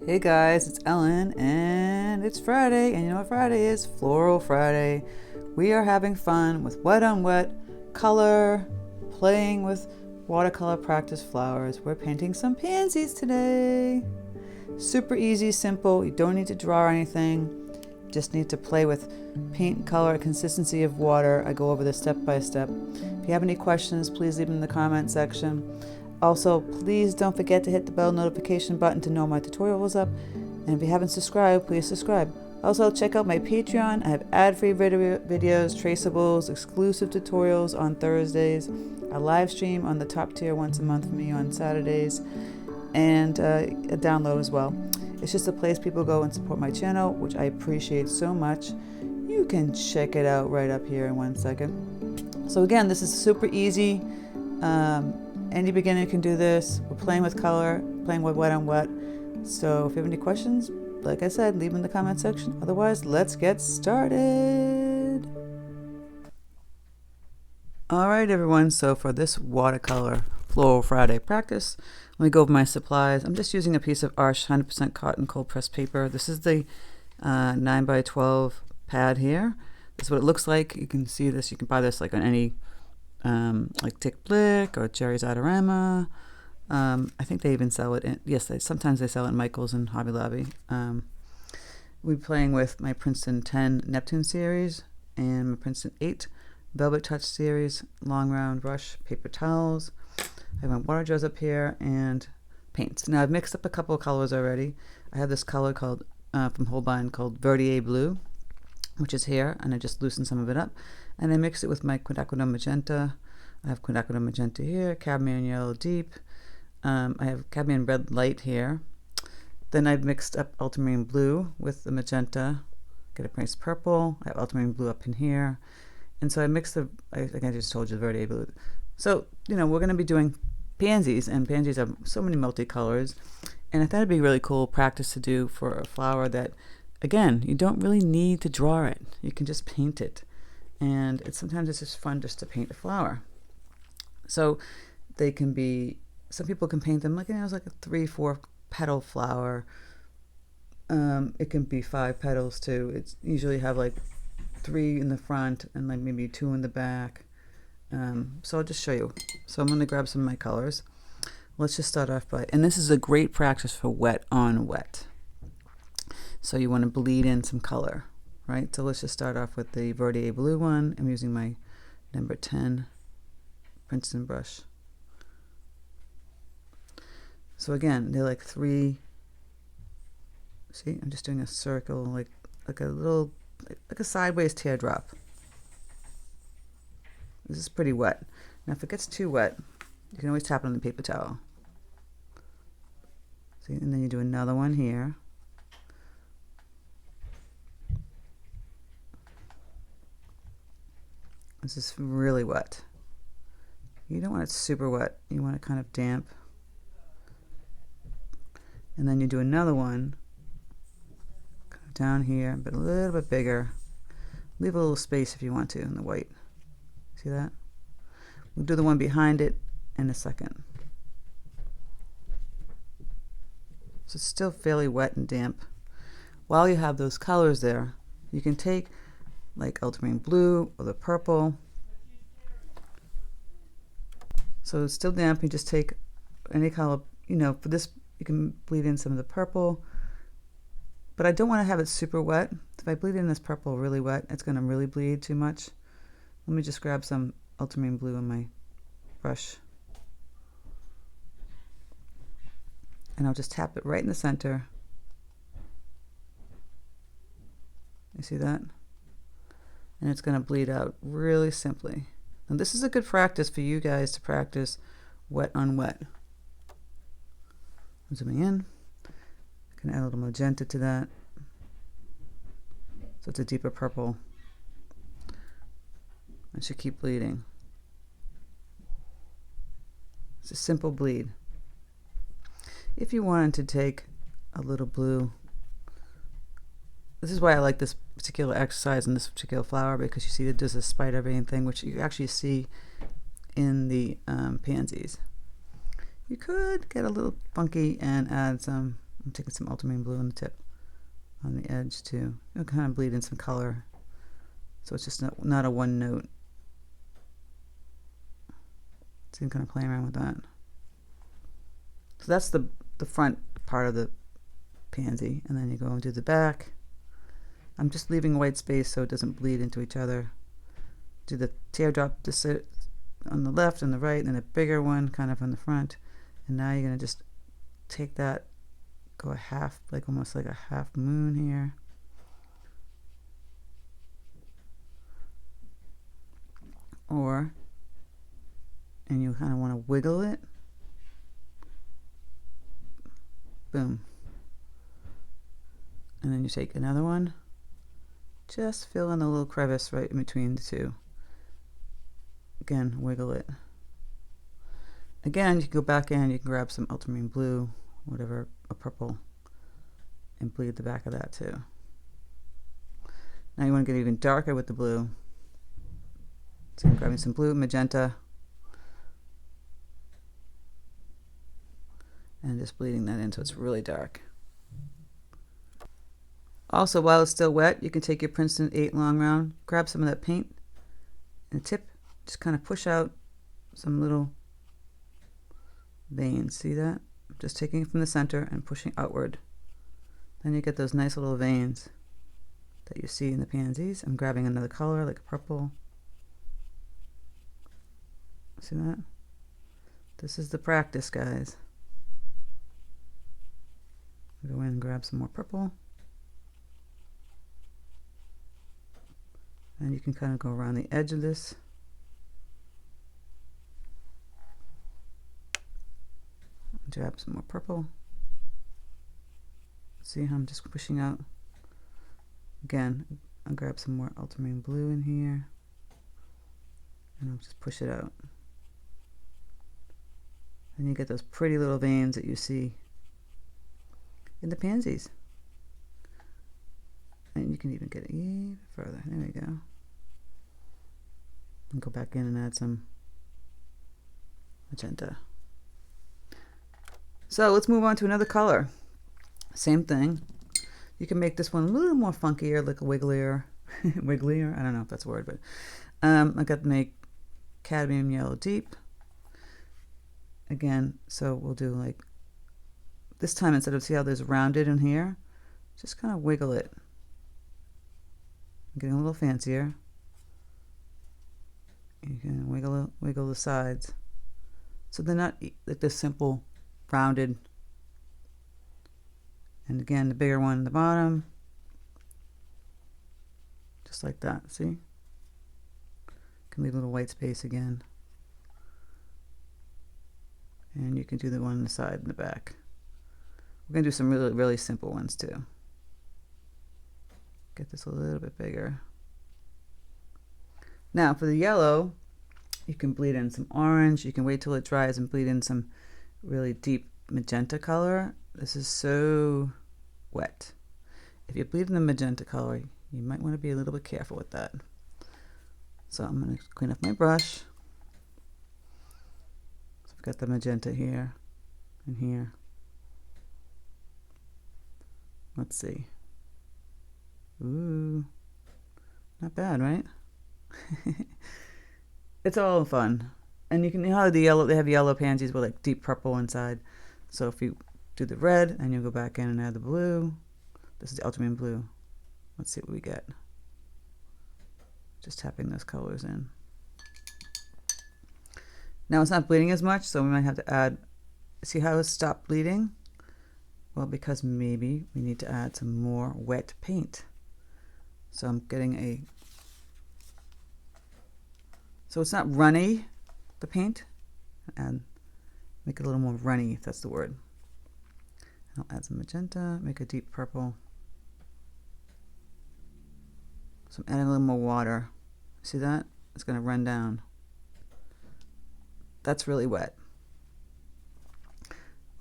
Hey guys, it's Ellen and it's Friday, and you know what Friday is? Floral Friday. We are having fun with wet on wet, color, playing with watercolor practice flowers. We're painting some pansies today. Super easy, simple. You don't need to draw anything. Just need to play with paint, color, consistency of water. I go over this step by step. If you have any questions, please leave them in the comment section. Also, please don't forget to hit the bell notification button to know my tutorial is up. And if you haven't subscribed, please subscribe. Also, check out my Patreon. I have ad-free videos, traceables, exclusive tutorials on Thursdays, a live stream on the top tier once a month for me on Saturdays, and a download as well. It's just a place people go and support my channel, which I appreciate so much. You can check it out right up here in 1 second. So again, this is super easy. Any beginner can do this. We're playing with color, playing with wet on wet. So if you have any questions, like I said, leave them in the comment section. Otherwise, let's get started. All right, everyone. So for this watercolor Floral Friday practice, let me go over my supplies. I'm just using a piece of Arche 100% cotton cold pressed paper. This is the 9x12 pad here. This is what it looks like. You can see this. You can buy this like on any like Tick Blick or Jerry's Adorama. I think they even sell it in, yes, sometimes they sell it in Michael's and Hobby Lobby. We're playing with my Princeton 10 Neptune series and my Princeton 8 Velvet Touch series, long round brush, paper towels. I have my water jars up here and paints. Now I've mixed up a couple of colors already. I have this color called from Holbein called Verditer Blue, which is here, and I just loosened some of it up. And I mixed it with my quinachrodone magenta. I have quinachrodone magenta here, cadmium yellow deep. I have cadmium red light here. Then I've mixed up ultramarine blue with the magenta. Get a nice purple. I have ultramarine blue up in here. And so I mixed I think I just told you the Verditer Blue. So, you know, we're going to be doing pansies, and pansies have so many multicolors. And I thought it'd be really cool practice to do for a flower that, again, you don't really need to draw it. You can just paint it. And sometimes it's just fun just to paint a flower. So they can be, some people can paint them like, you know, it's like a 3-4 petal flower. It can be 5 petals too. It's usually have like 3 in the front and like maybe 2 in the back. So I'll just show you. So I'm going to grab some of my colors. Let's just start off by, and this is a great practice for wet on wet. So you want to bleed in some color. Right, so let's just start off with the Verditer Blue one. I'm using my number 10 Princeton brush. So again, they're like 3. See, I'm just doing a circle, like a little, like a sideways teardrop. This is pretty wet. Now, if it gets too wet, you can always tap it on the paper towel. See, and then you do another one here. This is really wet. You don't want it super wet. You want it kind of damp. And then you do another one kind of down here, but a little bit bigger. Leave a little space if you want to in the white. See that? We'll do the one behind it in a second. So it's still fairly wet and damp. While you have those colors there, you can take like ultramarine blue or the purple. So it's still damp. You just take any color, you know, for this you can bleed in some of the purple, but I don't want to have it super wet. If I bleed in this purple really wet, it's going to really bleed too much. Let me just grab some ultramarine blue in my brush, and I'll just tap it right in the center. You see that? And it's going to bleed out really simply. And this is a good practice for you guys to practice wet on wet. I'm zooming in. I can add a little magenta to that. So it's a deeper purple. It should keep bleeding. It's a simple bleed. If you wanted to take a little blue, this is why I like this particular exercise in this particular flower, because you see that there's a spider vein thing, which you actually see in the pansies. You could get a little funky and add some I'm taking some ultramarine blue on the tip, on the edge too. It'll kind of bleed in some color, so it's just not a one note. So you can kind of play around with that. So that's the front part of the pansy, and then you go and do the back. I'm just leaving white space so it doesn't bleed into each other. Do the teardrop on the left and the right, and a bigger one kind of on the front. And now you're going to just take that, go a half, like almost like a half moon here. And you kind of want to wiggle it. Boom. And then you take another one. Just fill in the little crevice right in between the two. Again, wiggle it. Again, you can go back in, you can grab some ultramarine blue, whatever, a purple, and bleed the back of that too. Now you want to get even darker with the blue. So I'm grabbing some blue, magenta, and just bleeding that in so it's really dark. Also, while it's still wet, you can take your Princeton 8 long round, grab some of that paint, and tip, just kind of push out some little veins. See that? Just taking it from the center and pushing outward. Then you get those nice little veins that you see in the pansies. I'm grabbing another color, like a purple. See that? This is the practice, guys. Go in and grab some more purple. And you can kind of go around the edge of this. Grab some more purple. See how I'm just pushing out? Again, I'll grab some more ultramarine blue in here. And I'll just push it out. And you get those pretty little veins that you see in the pansies. And you can even get it even further. There we go. And go back in and add some magenta. So let's move on to another color. Same thing. You can make this one a little more funkier, like a wigglier. Wigglier? I don't know if that's a word, but I got to make cadmium yellow deep. Again, so we'll do like, this time instead of, see how there's rounded in here, just kind of wiggle it. I'm getting a little fancier. You can wiggle the sides. So they're not like this simple rounded. And again, the bigger one in the bottom. Just like that, see? Can leave a little white space again. And you can do the one on the side and the back. We're going to do some really, really simple ones too. Get this a little bit bigger. Now for the yellow, you can bleed in some orange. You can wait till it dries and bleed in some really deep magenta color. This is so wet. If you bleed in the magenta color, you might want to be a little bit careful with that. So I'm going to clean up my brush. So I've got the magenta here and here. Let's see. Ooh, not bad, right? It's all fun. And you can, you know how the yellow, they have yellow pansies with like deep purple inside. So if you do the red and you go back in and add the blue, this is the ultramarine blue. Let's see what we get. Just tapping those colors in. Now it's not bleeding as much, so we might have to add, see how it's stopped bleeding? Well, because maybe we need to add some more wet paint. So I'm getting a, so it's not runny, the paint, and make it a little more runny, if that's the word. I'll add some magenta, make a deep purple. So I'm adding a little more water. See that? It's going to run down. That's really wet.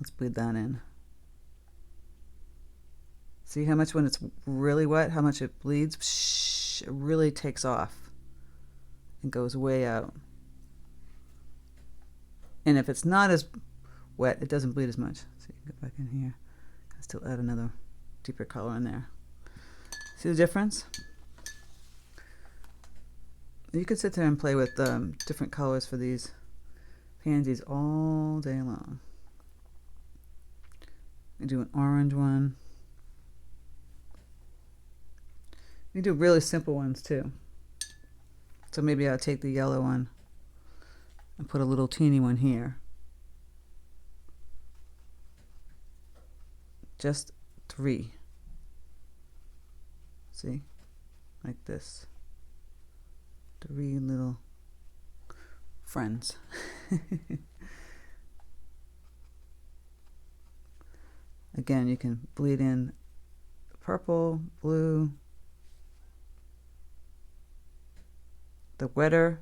Let's bleed that in. See how much when it's really wet, how much it bleeds? It really takes off and goes way out. And if it's not as wet, it doesn't bleed as much. So you can go back in here. still add another deeper color in there. See the difference? You could sit there and play with different colors for these pansies all day long. You do an orange one. You do really simple ones too. So maybe I'll take the yellow one and put a little teeny one here. Just 3. See? Like this. 3 little friends. Again, you can bleed in purple, blue. The wetter,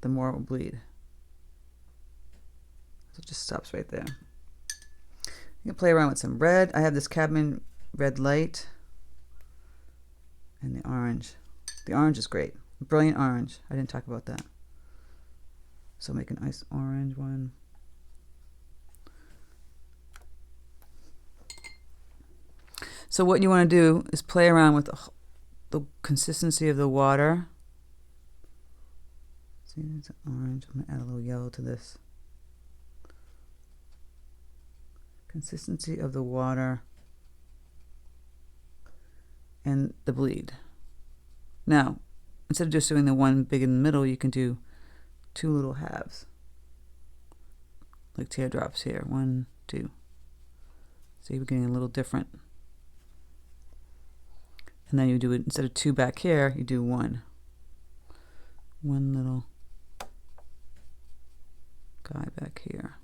the more it will bleed. So it just stops right there. You can play around with some red. I have this cadmium red light and the orange. The orange is great. Brilliant orange. I didn't talk about that. So make a nice orange one. So what you want to do is play around with the consistency of the water. See, it's an orange. I'm going to add a little yellow to this. Consistency of the water and the bleed. Now, instead of just doing the one big in the middle, you can do 2 little halves. Like teardrops here. 1, 2. See, we're getting a little different. And then you do it, instead of 2 back here, you do 1. 1 little guy back here.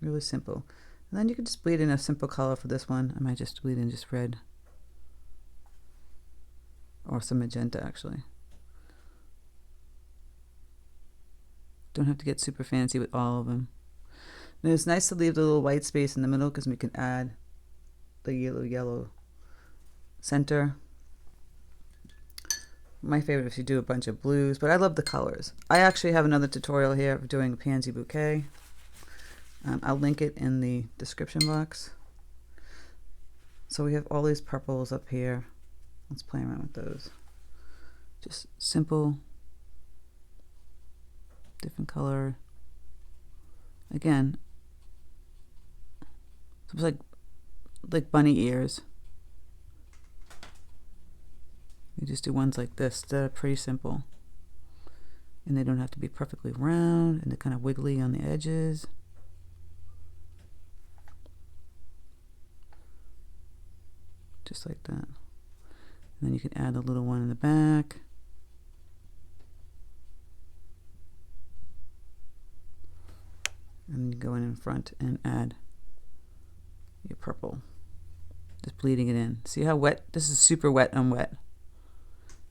Really simple. And then you can just bleed in a simple color for this one. I might just bleed in just red. Or some magenta, actually. Don't have to get super fancy with all of them. And it's nice to leave the little white space in the middle because we can add the yellow center. My favorite is you do a bunch of blues, but I love the colors. I actually have another tutorial here of doing a pansy bouquet. I'll link it in the description box. So we have all these purples up here. Let's play around with those. Just simple, different color. Again, it's like bunny ears. You just do ones like this. They're pretty simple. And they don't have to be perfectly round, and they're kind of wiggly on the edges. Just like that. And then you can add a little one in the back. And you go in front and add your purple. Just bleeding it in. See how wet? This is super wet and wet.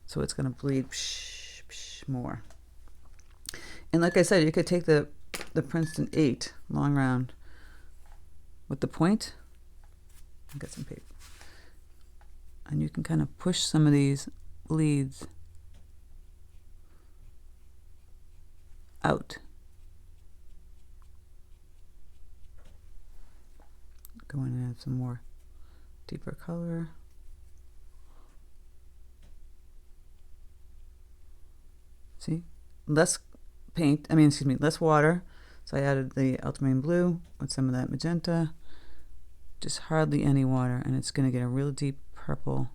So it's going to bleed more. And like I said, you could take the Princeton 8 long round with the point. I'll get some paper. And you can kind of push some of these bleeds out. Go in and add some more deeper color. See? Less paint, less water. So I added the ultramarine blue with some of that magenta. Just hardly any water, and it's going to get a real deep purple.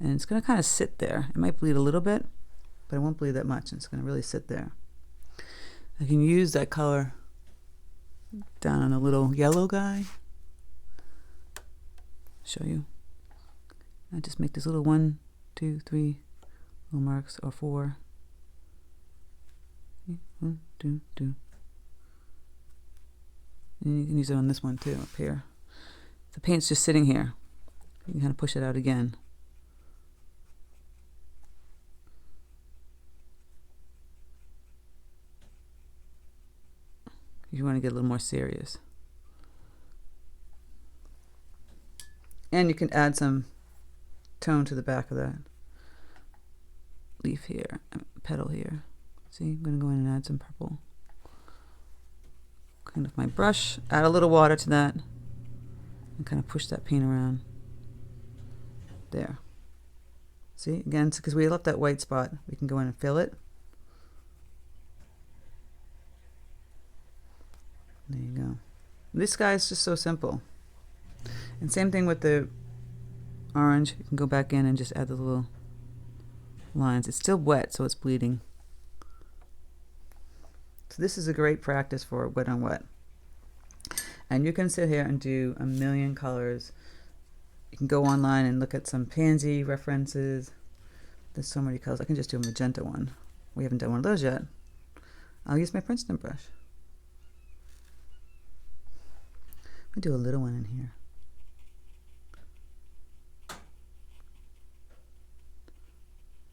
And it's going to kind of sit there. It might bleed a little bit, but it won't bleed that much. It's going to really sit there. I can use that color down on a little yellow guy. Show you. I just make this little 1, 2, 3 little marks, or 4. 1, 2, 2. And you can use it on this one too, up here. The paint's just sitting here. You can kind of push it out again. You want to get a little more serious. And you can add some tone to the back of that leaf here, petal here. See, I'm going to go in and add some purple. Clean up my brush, add a little water to that, and kind of push that paint around. There. See, again, because we left that white spot, we can go in and fill it. There you go. This guy is just so simple. And same thing with the orange. You can go back in and just add the little lines. It's still wet, so it's bleeding. So this is a great practice for wet on wet. And you can sit here and do a million colors. You can go online and look at some pansy references. There's so many colors. I can just do a magenta one. We haven't done one of those yet. I'll use my Princeton brush. I'll do a little one in here.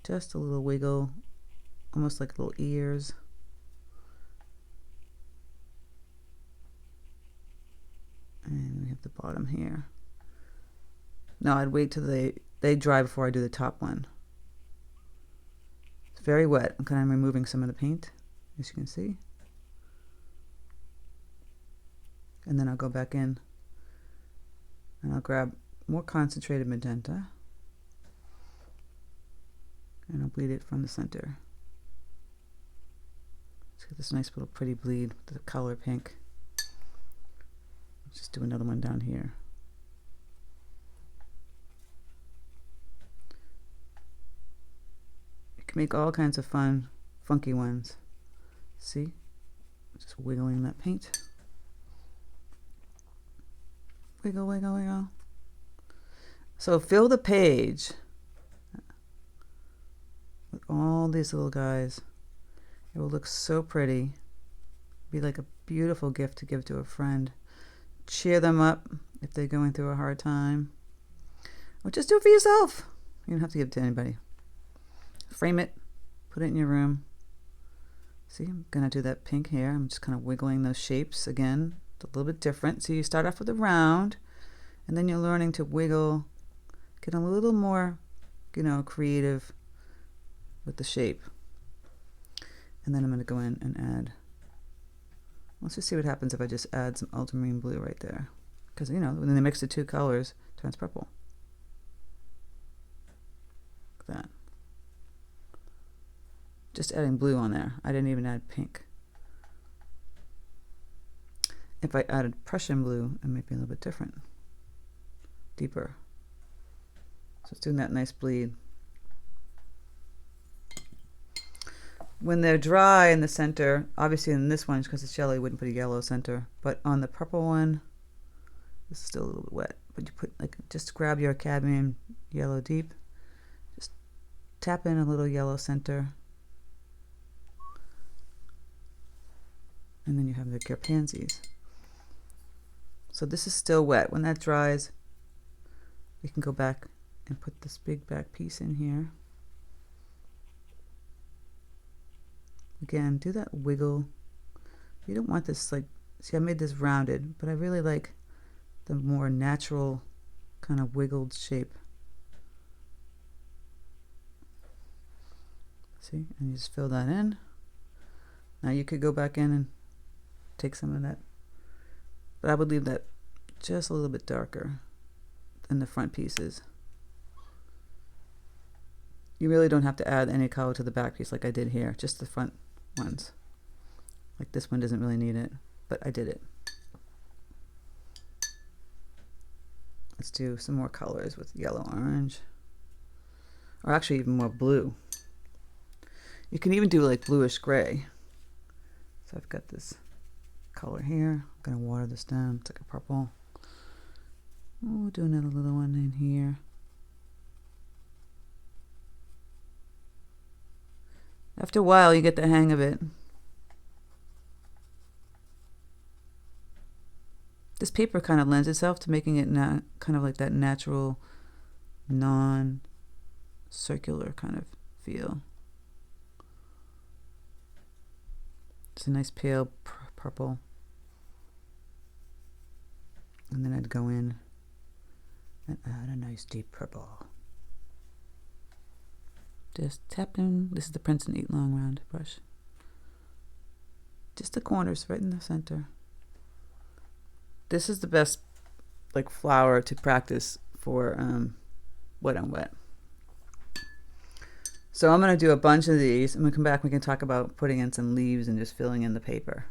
Just a little wiggle, almost like little ears. And we have the bottom here. No, I'd wait till they dry before I do the top one. It's very wet. I'm kind of removing some of the paint, as you can see. And then I'll go back in and I'll grab more concentrated magenta and I'll bleed it from the center. Let's get this nice little pretty bleed with the color pink. Let's just do another one down here. You can make all kinds of fun, funky ones. See? Just wiggling that paint. Wiggle, wiggle, wiggle. So fill the page with all these little guys. It will look so pretty. Be like a beautiful gift to give to a friend. Cheer them up if they're going through a hard time. Or just do it for yourself. You don't have to give it to anybody. Frame it. Put it in your room. See, I'm going to do that pink here. I'm just kind of wiggling those shapes again. It's a little bit different. So you start off with a round, and then you're learning to wiggle, get a little more, creative with the shape. And then I'm going to go in and add, let's just see what happens if I just add some ultramarine blue right there. Because, when they mix the two colors, it turns purple. Like that. Just adding blue on there. I didn't even add pink. If I added Prussian blue, it might be a little bit different. Deeper. So it's doing that nice bleed. When they're dry in the center, obviously in this one, because it's yellow, you wouldn't put a yellow center. But on the purple one, this is still a little bit wet. But you put, just grab your cadmium yellow deep. Just tap in a little yellow center. And then you have your pansies. So this is still wet. When that dries, we can go back and put this big back piece in here. Again, do that wiggle. You don't want this see, I made this rounded, but I really like the more natural kind of wiggled shape. See, and you just fill that in. Now you could go back in and take some of that, but I would leave that just a little bit darker than the front pieces. You really don't have to add any color to the back piece like I did here, just the front ones. Like this one doesn't really need it, but I did it. Let's do some more colors with yellow, orange, or actually even more blue. You can even do like bluish gray. So I've got this color here. I'm going to water this down. It's like a purple. We'll do another little one in here. After a while, you get the hang of it. This paper kind of lends itself to making it kind of like that natural, non-circular kind of feel. It's a nice pale purple. And then I'd go in and add a nice deep purple. Just tap in. This is the Princeton 8 long round brush. Just the corners right in the center. This is the best like flower to practice for wet on wet. So I'm going to do a bunch of these. I'm going to come back and we can talk about putting in some leaves and just filling in the paper.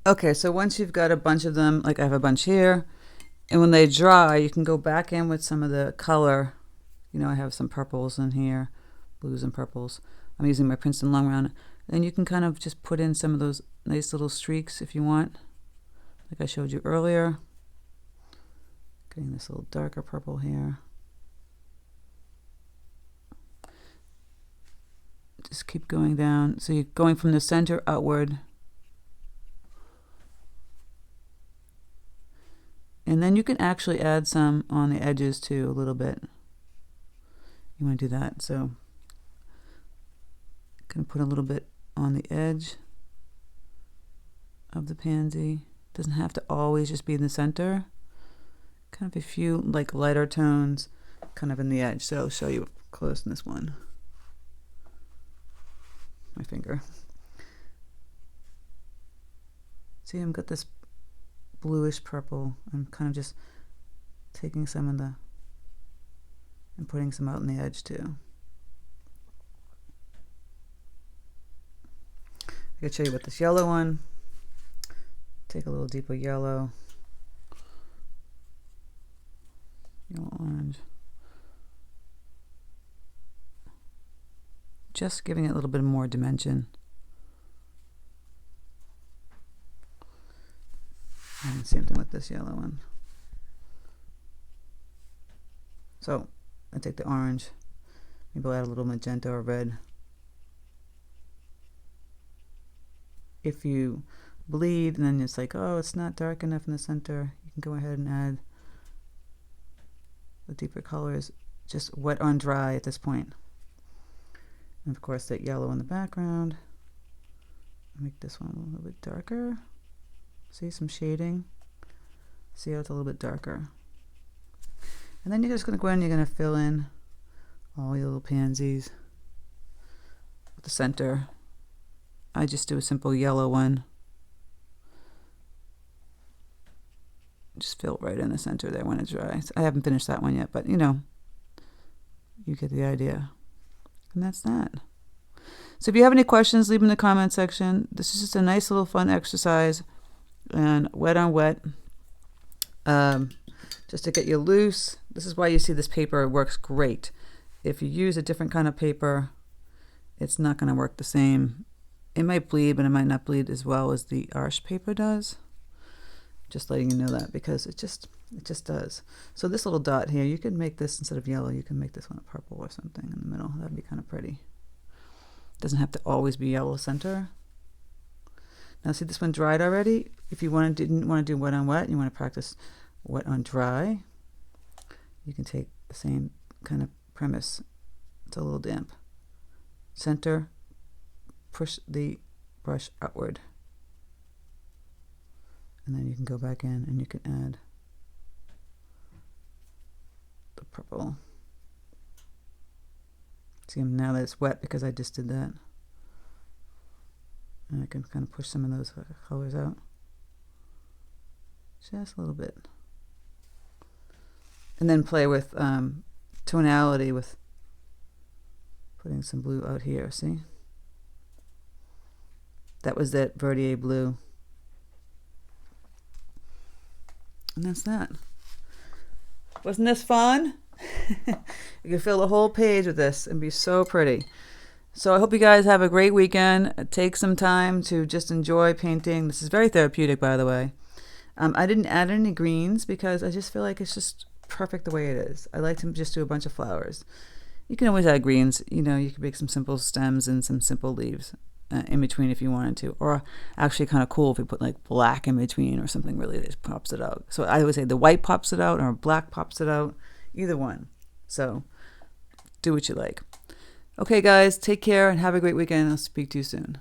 Okay, so once you've got a bunch of them, like I have a bunch here, and when they dry, you can go back in with some of the color. You know, I have some purples in here, blues and purples. I'm using my Princeton long round. Then you can kind of just put in some of those nice little streaks if you want, like I showed you earlier. Getting this little darker purple here. Just keep going down. So you're going from the center outward. And then you can actually add some on the edges too, a little bit. You want to do that. So I'm going to put a little bit on the edge of the pansy. Doesn't have to always just be in the center. Kind of a few like lighter tones kind of in the edge. So I'll show you up close in this one. My finger. See, I've got this bluish purple. I'm kind of just taking some of the and putting some out on the edge too. I could show you with this yellow one. Take a little deeper yellow. Yellow orange. Just giving it a little bit more dimension. And same thing with this yellow one. So I take the orange, maybe I'll add a little magenta or red. If you bleed and then it's like, oh, it's not dark enough in the center, you can go ahead and add the deeper colors, just wet on dry at this point. And of course that yellow in the background. Make this one a little bit darker. See some shading? See how it's a little bit darker. And then you're just going to go in, you're going to fill in all your little pansies with the center. I just do a simple yellow one. Just fill right in the center there when it dries. I haven't finished that one yet, but you know, you get the idea. And that's that. So if you have any questions, leave them in the comment section. This is just a nice little fun exercise, and wet on wet, just to get you loose. This is why you see this paper works great. If you use a different kind of paper, it's not going to work the same. It might bleed, but it might not bleed as well as the Arche paper does. Just letting you know that, because it just does. So this little dot here, you can make this, instead of yellow, you can make this one a purple or something in the middle. That'd be kind of pretty. Doesn't have to always be yellow center. Now see, this one dried already. If you didn't want to do wet on wet, you want to practice wet on dry, you can take the same kind of premise. It's a little damp. Center, push the brush outward. And then you can go back in and you can add the purple. See, now that it's wet because I just did that. And I can kind of push some of those colors out. Just a little bit. And then play with tonality with putting some blue out here, see? That was that verditer blue. And that's that. Wasn't this fun? You can fill the whole page with this and be so pretty. So I hope you guys have a great weekend. Take some time to just enjoy painting. This is very therapeutic, by the way. I didn't add any greens because I just feel like it's just perfect the way it is. I like to just do a bunch of flowers. You can always add greens. You know, you can make some simple stems and some simple leaves in between if you wanted to, or actually kind of cool if you put like black in between or something really that pops it out. So I would say the white pops it out or black pops it out, either one. So do what you like. Okay guys, take care and have a great weekend. I'll speak to you soon.